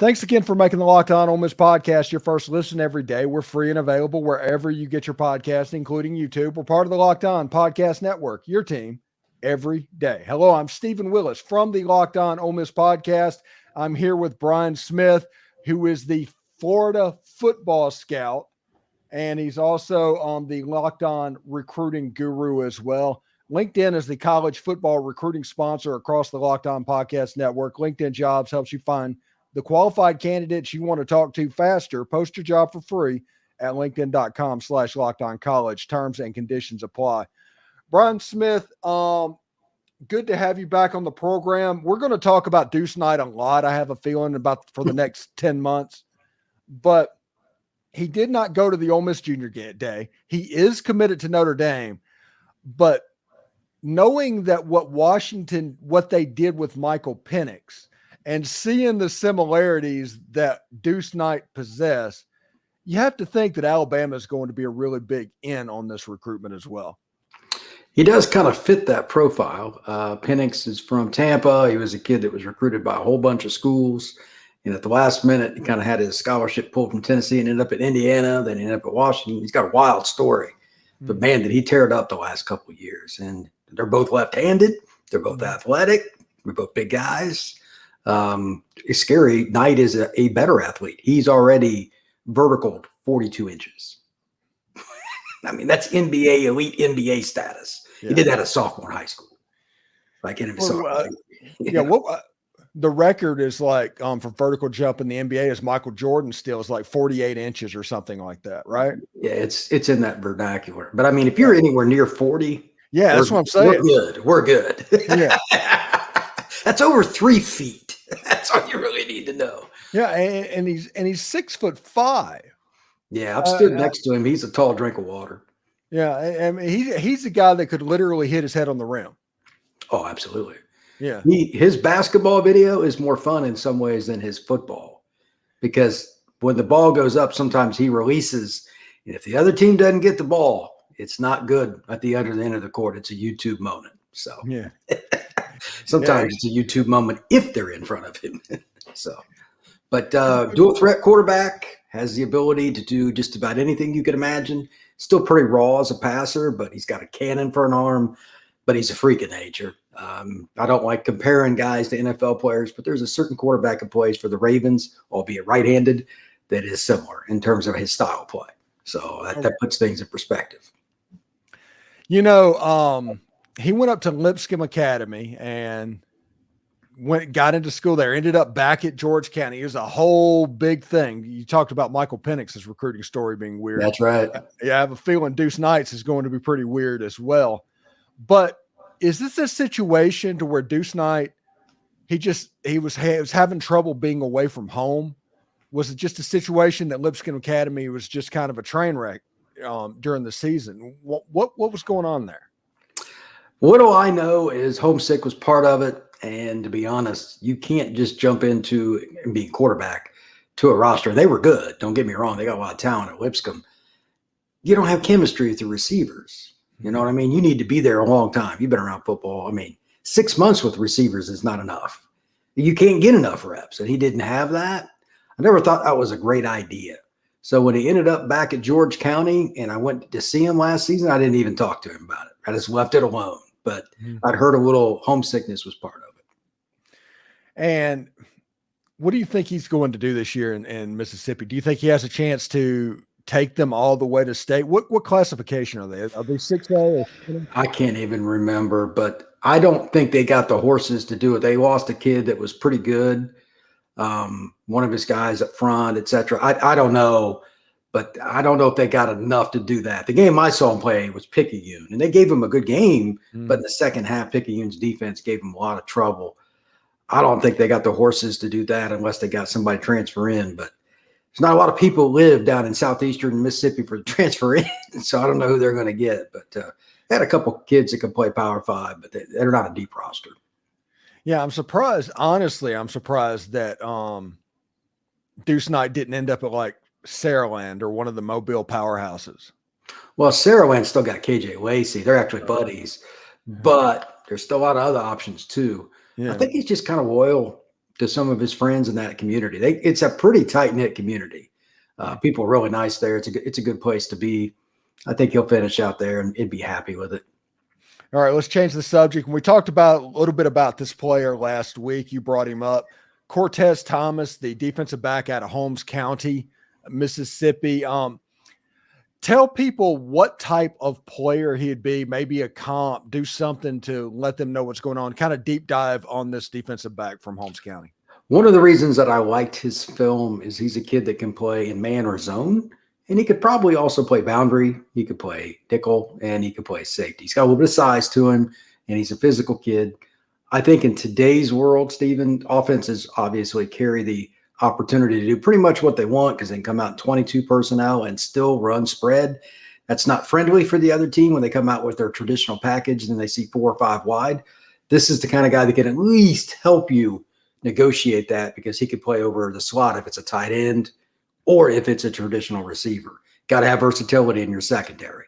Thanks again for making the Locked On Ole Miss podcast your first listen every day. We're free and available wherever you get your podcast, including YouTube. We're part of the Locked On Podcast Network, your team every day. Hello, I'm Stephen Willis from the Locked On Ole Miss podcast. I'm here with Brian Smith, who is the Florida football scout, and he's also on the Locked On Recruiting Guru as well. LinkedIn is the college football recruiting sponsor across the Locked On Podcast Network. LinkedIn Jobs helps you find the qualified candidates you want to talk to faster. Post your job for free at linkedin.com/lockedoncollege. Terms and conditions apply. Brian Smith, good to have you back on the program. We're going to talk about Deuce Knight a lot, I have a feeling, about for the next 10 months. But he did not go to the Ole Miss Junior Day. He is committed to Notre Dame. But knowing that what they did with Michael Penix, and seeing the similarities that Deuce Knight possess, you have to think that Alabama is going to be a really big in on this recruitment as well. He does kind of fit that profile. Penix is from Tampa. He was a kid that was recruited by a whole bunch of schools. And at the last minute, he kind of had his scholarship pulled from Tennessee and ended up at Indiana, then he ended up at Washington. He's got a wild story. But, man, did he tear it up the last couple of years. And they're both left-handed. They're both athletic. We're both big guys. It's scary. Knight is a better athlete. He's already vertical 42 inches. I mean, that's NBA, elite NBA status. Yeah. He did that as sophomore in high school. Like in himself. The record is like for vertical jump in the NBA is Michael Jordan still is like 48 inches or something like that, right? Yeah, it's in that vernacular. But I mean, if you're anywhere near 40, that's what I'm saying. We're good. Yeah. That's over 3 feet. That's all you really need to know. Yeah, and he's 6'5". Yeah, I've stood next to him. He's a tall drink of water. Yeah, I mean, he's a guy that could literally hit his head on the rim. Oh, absolutely. Yeah. His basketball video is more fun in some ways than his football, because when the ball goes up, sometimes he releases. And if the other team doesn't get the ball, it's not good at the other end of the court. It's a YouTube moment. So yeah. Sometimes it's a YouTube moment if they're in front of him. But dual threat quarterback, has the ability to do just about anything you could imagine. Still pretty raw as a passer, but he's got a cannon for an arm, but he's a freak of nature. I don't like comparing guys to NFL players, but there's a certain quarterback who plays for the Ravens, albeit right-handed, that is similar in terms of his style play. So that puts things in perspective. You know, he went up to Lipscomb Academy and got into school there, ended up back at George County. It was a whole big thing. You talked about Michael Penix's recruiting story being weird. That's right. Yeah, I have a feeling Deuce Knight's is going to be pretty weird as well. But is this a situation to where Deuce Knight, he was having trouble being away from home? Was it just a situation that Lipscomb Academy was just kind of a train wreck during the season? What was going on there? What do I know is homesick was part of it. And to be honest, you can't just jump into and be quarterback to a roster. They were good. Don't get me wrong. They got a lot of talent at Lipscomb. You don't have chemistry with the receivers. You know what I mean? You need to be there a long time. You've been around football. I mean, 6 months with receivers is not enough. You can't get enough reps. And he didn't have that. I never thought that was a great idea. So when he ended up back at George County and I went to see him last season, I didn't even talk to him about it. I just left it alone. But I'd heard a little homesickness was part of it. And what do you think he's going to do this year in Mississippi? Do you think he has a chance to take them all the way to state? What classification are they? Are they 6A? I can't even remember, but I don't think they got the horses to do it. They lost a kid that was pretty good. One of his guys up front, et cetera. I don't know, but I don't know if they got enough to do that. The game I saw him play was Picayune, and they gave him a good game, but in the second half, Picayune's defense gave him a lot of trouble. I don't think they got the horses to do that unless they got somebody transfer in, but there's not a lot of people who live down in southeastern Mississippi for the transfer in, so I don't know who they're going to get. But they had a couple kids that can play Power 5, but they're not a deep roster. Yeah, I'm surprised. Honestly, I'm surprised that Deuce Knight didn't end up at like Saraland or one of the Mobile powerhouses. Well, Saraland still got KJ Lacey. They're actually buddies, but there's still a lot of other options too. Yeah. I think he's just kind of loyal to some of his friends in that community. It's a pretty tight-knit community. People are really nice there. It's a good place to be. I think he'll finish out there and be happy with it. All right, let's change the subject. And we talked about a little bit about this player last week. You brought him up. Cortez Thomas, the defensive back out of Holmes County, Mississippi. Tell people what type of player he'd be, maybe a comp, do something to let them know what's going on, kind of deep dive on this defensive back from Holmes County. One of the reasons that I liked his film is he's a kid that can play in man or zone, and he could probably also play boundary. He could play nickel, and he could play safety. He's got a little bit of size to him, and he's a physical kid. I think in today's world, Stephen, offenses obviously carry the opportunity to do pretty much what they want because they can come out in 22 personnel and still run spread. That's not friendly for the other team when they come out with their traditional package and they see 4 or 5 wide. This is the kind of guy that can at least help you negotiate that because he could play over the slot if it's a tight end or if it's a traditional receiver. Got to have versatility in your secondary.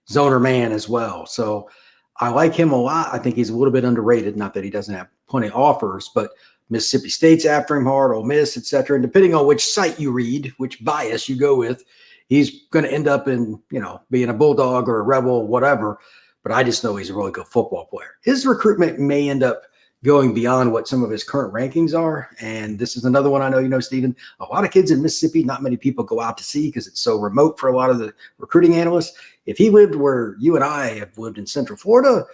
Zoner man as well. So I like him a lot. I think he's a little bit underrated. Not that he doesn't have plenty of offers, but Mississippi State's after him hard, Ole Miss, et cetera. And depending on which site you read, which bias you go with, he's going to end up in, being a Bulldog or a Rebel, whatever. But I just know he's a really good football player. His recruitment may end up going beyond what some of his current rankings are. And this is another one I know, Stephen, a lot of kids in Mississippi, not many people go out to see because it's so remote for a lot of the recruiting analysts. If he lived where you and I have lived in Central Florida,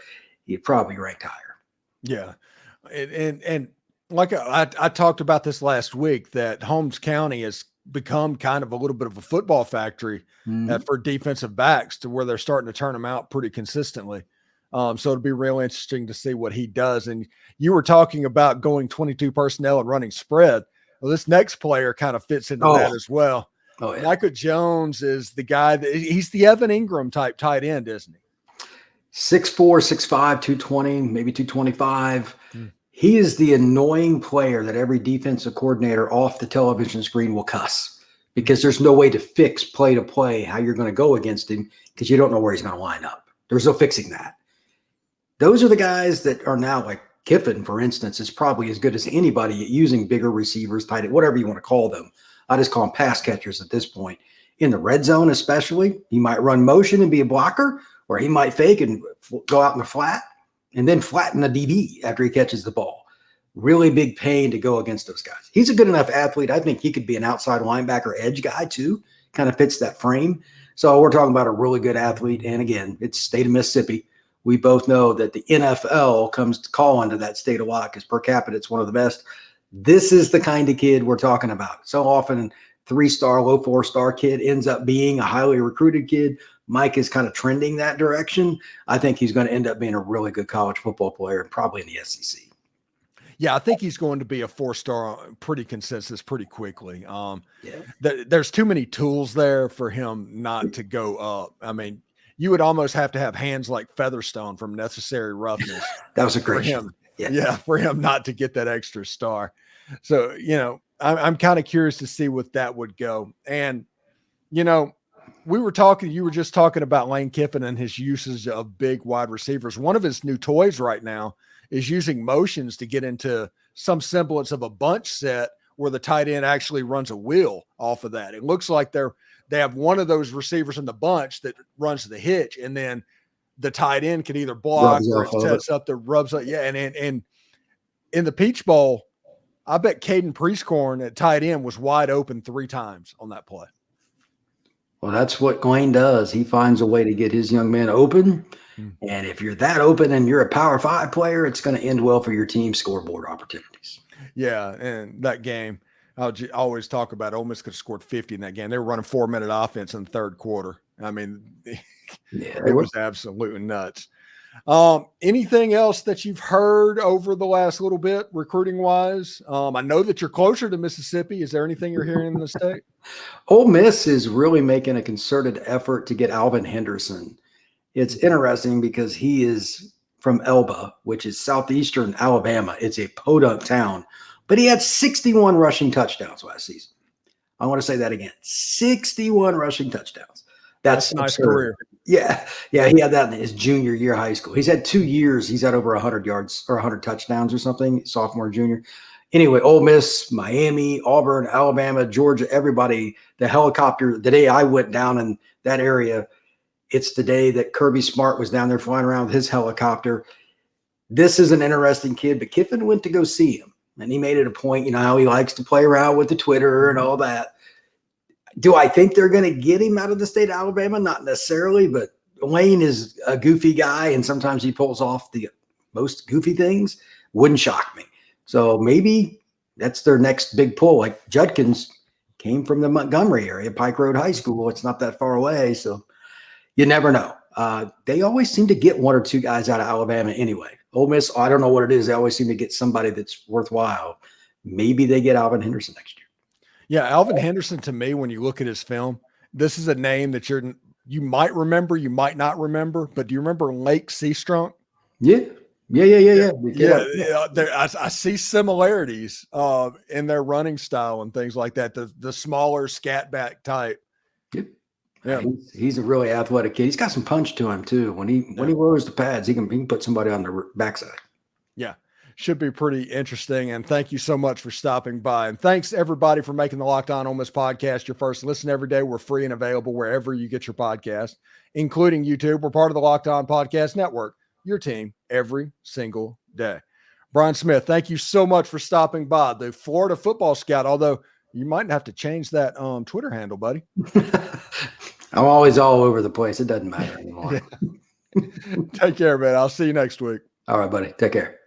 he'd probably rank higher. Yeah. And like I talked about this last week, that Holmes County has become kind of a little bit of a football factory for defensive backs to where they're starting to turn them out pretty consistently. So it'll be real interesting to see what he does. And you were talking about going 22 personnel and running spread. Well, this next player kind of fits into that as well. Oh, yeah. Micah Jones is the guy he's the Evan Ingram type tight end, isn't he? 6'4", 6'5", 220, maybe 225. He is the annoying player that every defensive coordinator off the television screen will cuss because there's no way to fix play to play how you're going to go against him because you don't know where he's going to line up. There's no fixing that. Those are the guys that are now, like Kiffin, for instance, is probably as good as anybody at using bigger receivers, tight end, whatever you want to call them. I just call them pass catchers at this point. In the red zone especially, he might run motion and be a blocker, or he might fake and go out in the flat and then flatten the DB after he catches the ball. Really big pain to go against those guys. He's a good enough athlete. I think he could be an outside linebacker edge guy too, kind of fits that frame. So we're talking about a really good athlete. And again, it's state of Mississippi. We both know that the NFL comes to call into that state a lot because per capita, it's one of the best. This is the kind of kid we're talking about. So often 3-star, low 4-star kid ends up being a highly recruited kid. Mike is kind of trending that direction. I think he's going to end up being a really good college football player, probably in the SEC. Yeah, I think he's going to be a 4-star, pretty consensus pretty quickly. There's too many tools there for him not to go up. I mean, you would almost have to have hands like Featherstone from Necessary Roughness. That was a great him. Yeah, for him not to get that extra star. So, I'm kind of curious to see what that would go. And, you were just talking about Lane Kiffin and his usage of big wide receivers. One of his new toys right now is using motions to get into some semblance of a bunch set where the tight end actually runs a wheel off of that. It looks like they have one of those receivers in the bunch that runs the hitch, and then the tight end can either block or it sets up the rubs up. Yeah. And in the Peach Bowl, I bet Caden Priestcorn at tight end was wide open 3 times on that play. Well, that's what Lane does. He finds a way to get his young men open. And if you're that open and you're a Power 5 player, it's going to end well for your team scoreboard opportunities. Yeah, and that game, I always talk about Ole Miss could have scored 50 in that game. They were running 4-minute offense in the third quarter. I mean, it was absolutely nuts. Anything else that you've heard over the last little bit recruiting-wise? I know that you're closer to Mississippi. Is there anything you're hearing in the state? Ole Miss is really making a concerted effort to get Alvin Henderson. It's interesting because he is from Elba, which is southeastern Alabama. It's a podunk town, but he had 61 rushing touchdowns last season. I want to say that again, 61 rushing touchdowns. That's a nice career. Yeah. He had that in his junior year of high school. He's had 2 years. He's had over 100 yards or 100 touchdowns or something, sophomore, junior. Anyway, Ole Miss, Miami, Auburn, Alabama, Georgia, everybody, the helicopter, the day I went down in that area, it's the day that Kirby Smart was down there flying around with his helicopter. This is an interesting kid, but Kiffin went to go see him. And he made it a point, you know, how he likes to play around with the Twitter and all that. Do I think they're going to get him out of the state of Alabama? Not necessarily, but Lane is a goofy guy, and sometimes he pulls off the most goofy things. Wouldn't shock me. So maybe that's their next big pull. Like Judkins came from the Montgomery area, Pike Road High School. It's not that far away, so you never know. They always seem to get one or two guys out of Alabama anyway. Ole Miss, I don't know what it is. They always seem to get somebody that's worthwhile. Maybe they get Alvin Henderson next year. Yeah, Alvin Henderson, to me, when you look at his film, this is a name that you might remember, you might not remember, but do you remember Lake Seastrunk? Yeah. I see similarities in their running style and things like that. The smaller scat back type. Yeah, he's a really athletic kid. He's got some punch to him too. When he wears the pads, he can put somebody on the backside. Yeah, should be pretty interesting. And thank you so much for stopping by. And thanks everybody for making the Locked On Ole Miss podcast your first listen every day. We're free and available wherever you get your podcast, including YouTube. We're part of the Locked On Podcast Network. Your team every single day. Brian Smith, thank you so much for stopping by. The Florida Football Scout, although you might have to change that Twitter handle, buddy. I'm always all over the place. It doesn't matter anymore. Take care, man. I'll see you next week. All right, buddy. Take care.